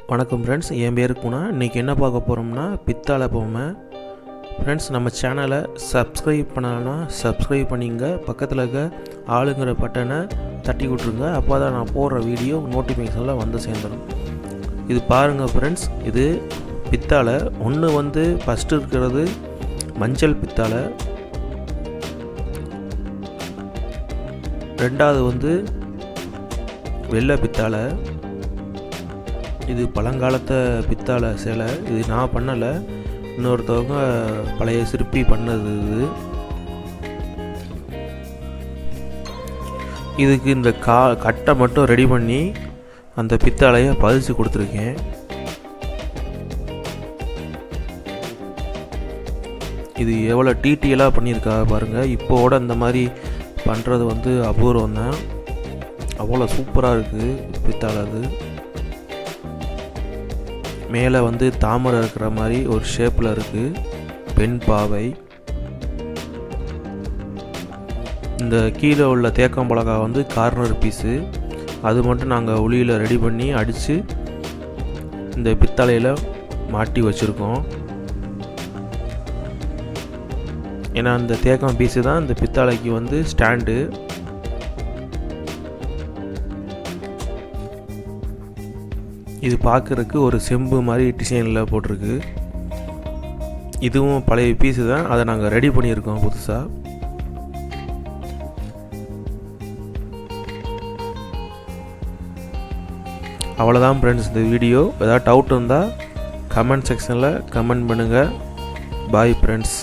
வணக்கம் ஃப்ரெண்ட்ஸ், என் பேருக்கு குணா. இன்றைக்கி என்ன பார்க்க போகிறோம்னா பித்தளை பொம்மை. ஃப்ரெண்ட்ஸ், நம்ம சேனலை சப்ஸ்கிரைப் பண்ணலைன்னா சப்ஸ்கிரைப் பண்ணிங்க, பக்கத்தில் இருக்க ஆளுங்கிற பட்டனை தட்டி விட்ருங்க. அப்போ தான் நான் போடுற வீடியோ நோட்டிஃபிகேஷனில் வந்து சேர்ந்துடும். இது பாருங்கள் ஃப்ரெண்ட்ஸ், இது பித்தளை. ஒன்று ஃபஸ்ட்டு இருக்கிறது மஞ்சள் பித்தளை, ரெண்டாவது வெள்ளை பித்தளை. இது பழங்காலத்தை பித்தளை சிலை. இது நான் பண்ணலை, இன்னொருத்தவங்க பழைய சிற்பி பண்ணது. இதுக்கு இந்த கட்டை மட்டும் ரெடி பண்ணி அந்த பித்தளையை பதிச்சு கொடுத்துருக்கேன். இது எவ்வளோ டீட்டெயிலாக பண்ணியிருக்கா பாருங்கள். இப்போவோட இந்த மாதிரி பண்ணுறது அபூர்வம் தான். அவ்வளோ சூப்பராக இருக்குது பித்தளை. அது மேலே தாமரை இருக்கிற மாதிரி ஒரு ஷேப்பில் இருக்குது, பெண் பாவை. இந்த கீழே உள்ள தேக்கம்பலகா கார்னர் பீஸு, அது மட்டும் நாங்கள் உளியில் ரெடி பண்ணி அடித்து இந்த பித்தளையில் மாட்டி வச்சுருக்கோம். ஏன்னா இந்த தேக்கம் பீஸு தான் இந்த பித்தளைக்கு ஸ்டாண்டு. இது பார்க்குறதுக்கு ஒரு செம்பு மாதிரி டிசைனில் போட்டிருக்கு. இதுவும் பழைய பீஸு தான், அதை நாங்கள் ரெடி பண்ணியிருக்கோம் புதுசாக. அவ்வளோதான் ஃப்ரெண்ட்ஸ் இந்த வீடியோ. ஏதாவது டவுட் இருந்தால் கமெண்ட் செக்ஷனில் கமெண்ட் பண்ணுங்கள். Bye friends.